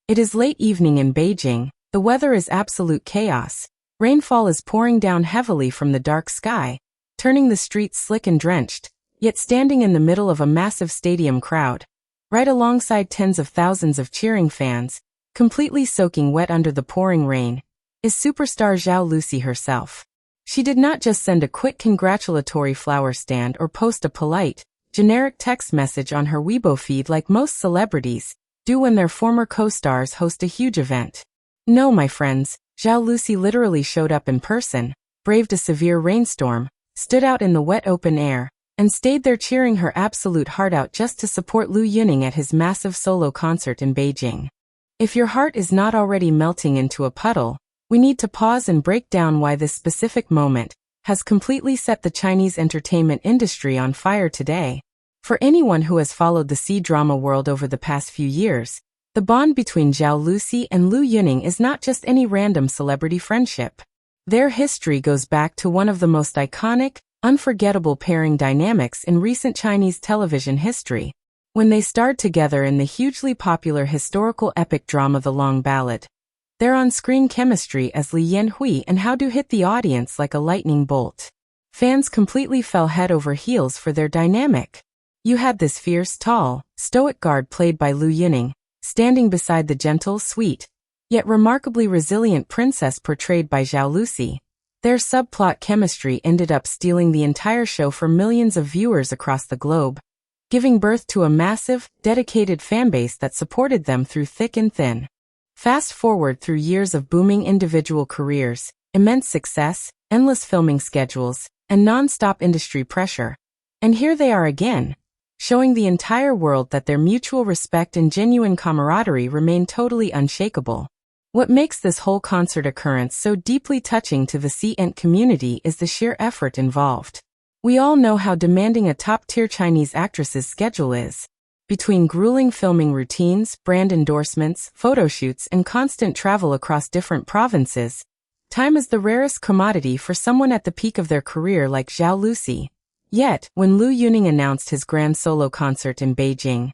It is late evening in Beijing. The weather is absolute chaos. Rainfall is pouring down heavily from the dark sky, turning the streets slick and drenched, yet standing in the middle of a massive stadium crowd, right alongside tens of thousands of cheering fans, completely soaking wet under the pouring rain, is superstar Zhao Lusi herself. She did not just send a quick congratulatory flower stand or post a polite, generic text message on her Weibo feed like most celebrities do when their former co-stars host a huge event. No, my friends, Zhao Lusi literally showed up in person, braved a severe rainstorm, stood out in the wet open air, and stayed there cheering her absolute heart out just to support Lu Yuning at his massive solo concert in Beijing. If your heart is not already melting into a puddle, we need to pause and break down why this specific moment has completely set the Chinese entertainment industry on fire today. For anyone who has followed the C-drama world over the past few years, the bond between Zhao Lusi and Lu Yuning is not just any random celebrity friendship. Their history goes back to one of the most iconic, unforgettable pairing dynamics in recent Chinese television history, when they starred together in the hugely popular historical epic drama The Long Ballad. Their on-screen chemistry as Li Yanhui and Hao Du hit the audience like a lightning bolt. Fans completely fell head over heels for their dynamic. You had this fierce, tall, stoic guard played by Lu Yuning, standing beside the gentle, sweet, yet remarkably resilient princess portrayed by Zhao Lusi. Their subplot chemistry ended up stealing the entire show for millions of viewers across the globe, giving birth to a massive, dedicated fanbase that supported them through thick and thin. Fast forward through years of booming individual careers, immense success, endless filming schedules, and non-stop industry pressure. And here they are again, showing the entire world that their mutual respect and genuine camaraderie remain totally unshakable. What makes this whole concert occurrence so deeply touching to the C-ent community is the sheer effort involved. We all know how demanding a top-tier Chinese actress's schedule is. Between grueling filming routines, brand endorsements, photo shoots, and constant travel across different provinces, time is the rarest commodity for someone at the peak of their career like Zhao Lusi. Yet, when Lu Yuning announced his grand solo concert in Beijing,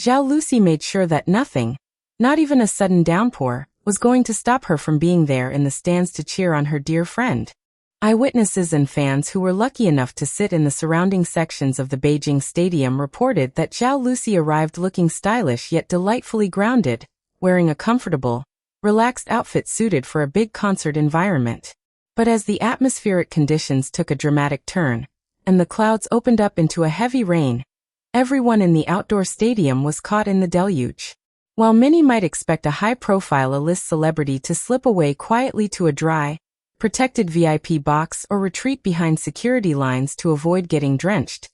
Zhao Lusi made sure that nothing, not even a sudden downpour, was going to stop her from being there in the stands to cheer on her dear friend. Eyewitnesses and fans who were lucky enough to sit in the surrounding sections of the Beijing stadium reported that Zhao Lusi arrived looking stylish yet delightfully grounded, wearing a comfortable, relaxed outfit suited for a big concert environment. But as the atmospheric conditions took a dramatic turn, and the clouds opened up into a heavy rain, everyone in the outdoor stadium was caught in the deluge. While many might expect a high-profile A-list celebrity to slip away quietly to a dry, protected VIP box or retreat behind security lines to avoid getting drenched,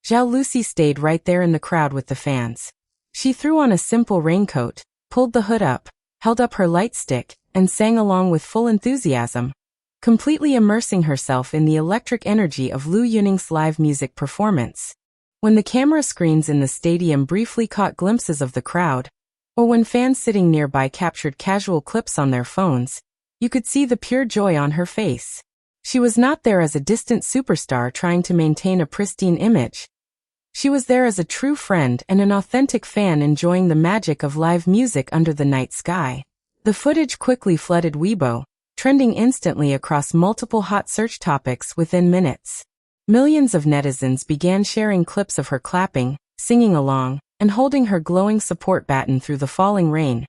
Zhao Lusi stayed right there in the crowd with the fans. She threw on a simple raincoat, pulled the hood up, held up her light stick, and sang along with full enthusiasm, completely immersing herself in the electric energy of Lu Yuning's live music performance. When the camera screens in the stadium briefly caught glimpses of the crowd, or when fans sitting nearby captured casual clips on their phones, you could see the pure joy on her face. She was not there as a distant superstar trying to maintain a pristine image. She was there as a true friend and an authentic fan enjoying the magic of live music under the night sky. The footage quickly flooded Weibo, trending instantly across multiple hot search topics within minutes. Millions of netizens began sharing clips of her clapping, singing along, and holding her glowing support baton through the falling rain,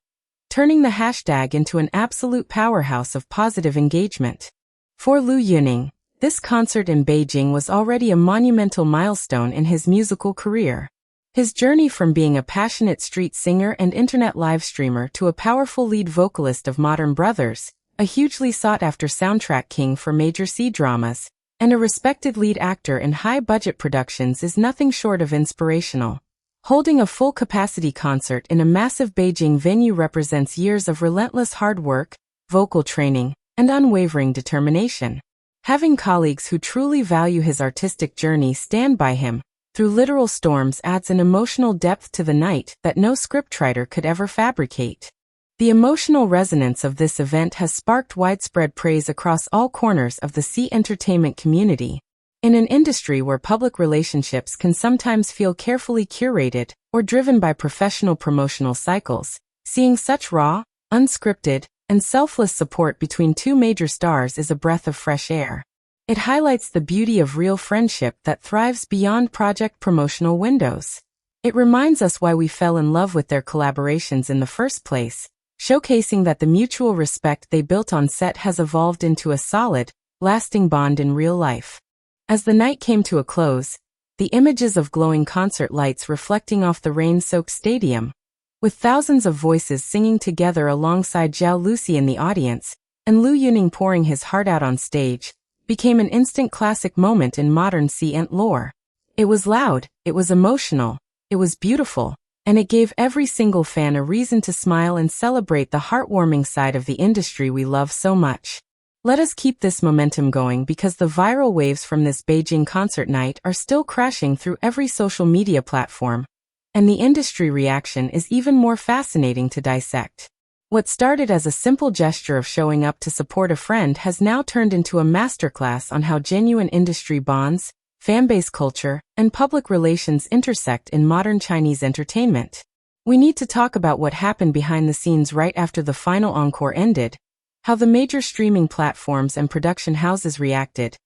turning the hashtag into an absolute powerhouse of positive engagement. For Lu Yuning, this concert in Beijing was already a monumental milestone in his musical career. His journey from being a passionate street singer and internet live streamer to a powerful lead vocalist of Modern Brothers, a hugely sought-after soundtrack king for major C-dramas, and a respected lead actor in high-budget productions is nothing short of inspirational. Holding a full-capacity concert in a massive Beijing venue represents years of relentless hard work, vocal training, and unwavering determination. Having colleagues who truly value his artistic journey stand by him through literal storms adds an emotional depth to the night that no scriptwriter could ever fabricate. The emotional resonance of this event has sparked widespread praise across all corners of the C-entertainment community. In an industry where public relationships can sometimes feel carefully curated or driven by professional promotional cycles, Seeing such raw, unscripted, and selfless support between two major stars is a breath of fresh air. It highlights the beauty of real friendship that thrives beyond project promotional windows. It reminds us why we fell in love with their collaborations in the first place, showcasing that the mutual respect they built on set has evolved into a solid, lasting bond in real life. As the night came to a close, the images of glowing concert lights reflecting off the rain-soaked stadium, with thousands of voices singing together alongside Zhao Lusi in the audience, and Lu Yuning pouring his heart out on stage, became an instant classic moment in modern C-ent lore. It was loud, it was emotional, it was beautiful, and it gave every single fan a reason to smile and celebrate the heartwarming side of the industry we love so much. Let us keep this momentum going because the viral waves from this Beijing concert night are still crashing through every social media platform, and the industry reaction is even more fascinating to dissect. What started as a simple gesture of showing up to support a friend has now turned into a masterclass on how genuine industry bonds, fanbase culture, and public relations intersect in modern Chinese entertainment. We need to talk about what happened behind the scenes right after the final encore ended, how the major streaming platforms and production houses reacted,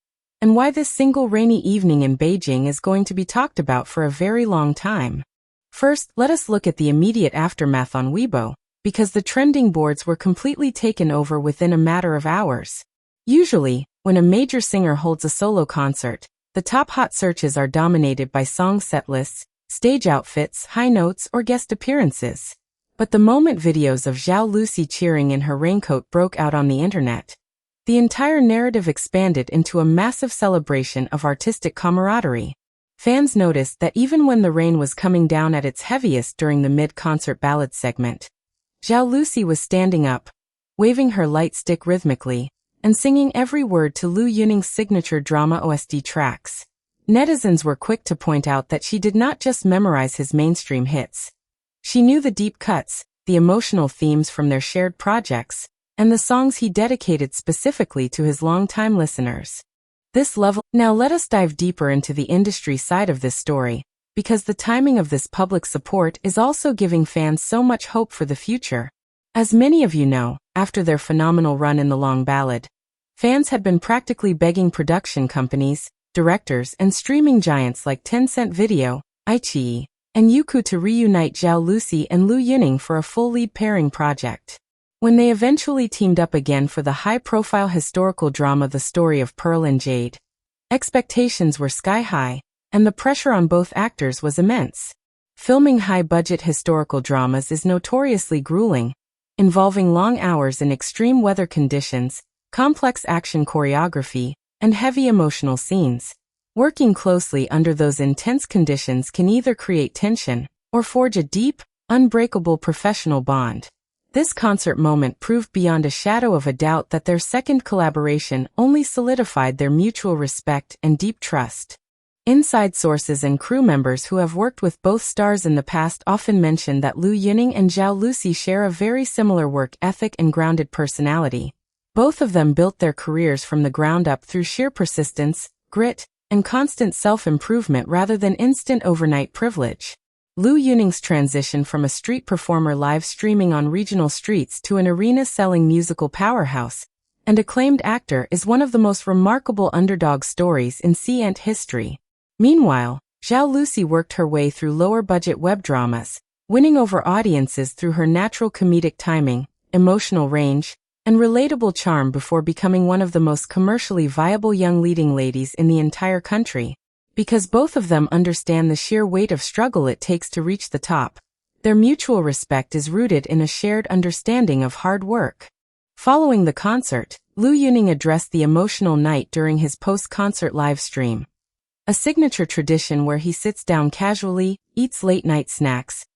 and why this single rainy evening in Beijing is going to be talked about for a very long time. First, let us look at the immediate aftermath on Weibo, because the trending boards were completely taken over within a matter of hours. Usually, when a major singer holds a solo concert, the top hot searches are dominated by song setlists, stage outfits, high notes, or guest appearances. But the moment videos of Zhao Lusi cheering in her raincoat broke out on the internet, the entire narrative expanded into a massive celebration of artistic camaraderie. Fans noticed that even when the rain was coming down at its heaviest during the mid-concert ballad segment, Zhao Lusi was standing up, waving her light stick rhythmically, and singing every word to Lu Yuning's signature drama OST tracks. Netizens were quick to point out that she did not just memorize his mainstream hits. She knew the deep cuts, the emotional themes from their shared projects, and the songs he dedicated specifically to his longtime listeners. Now let us dive deeper into the industry side of this story, because the timing of this public support is also giving fans so much hope for the future. As many of you know, after their phenomenal run in the long ballad, fans had been practically begging production companies, directors, and streaming giants like Tencent Video, iQIYI, and Youku to reunite Zhao Lusi and Lu Yuning for a full lead pairing project. When they eventually teamed up again for the high-profile historical drama The Story of Pearl and Jade, expectations were sky-high, and the pressure on both actors was immense. Filming high-budget historical dramas is notoriously grueling, involving long hours in extreme weather conditions, complex action choreography, and heavy emotional scenes. Working closely under those intense conditions can either create tension or forge a deep, unbreakable professional bond. This concert moment proved beyond a shadow of a doubt that their second collaboration only solidified their mutual respect and deep trust. Inside sources and crew members who have worked with both stars in the past often mention that Lu Yuning and Zhao Lusi share a very similar work ethic and grounded personality. Both of them built their careers from the ground up through sheer persistence, grit, and constant self-improvement rather than instant overnight privilege. Lu Yuning's transition from a street performer live streaming on regional streets to an arena-selling musical powerhouse and acclaimed actor is one of the most remarkable underdog stories in C-ent history. Meanwhile, Zhao Lusi worked her way through lower-budget web dramas, winning over audiences through her natural comedic timing, emotional range, and relatable charm before becoming one of the most commercially viable young leading ladies in the entire country. Because both of them understand the sheer weight of struggle it takes to reach the top, their mutual respect is rooted in a shared understanding of hard work. Following the concert, Lu Yuning addressed the emotional night during his post-concert live stream. A signature tradition where he sits down casually, eats late-night snacks,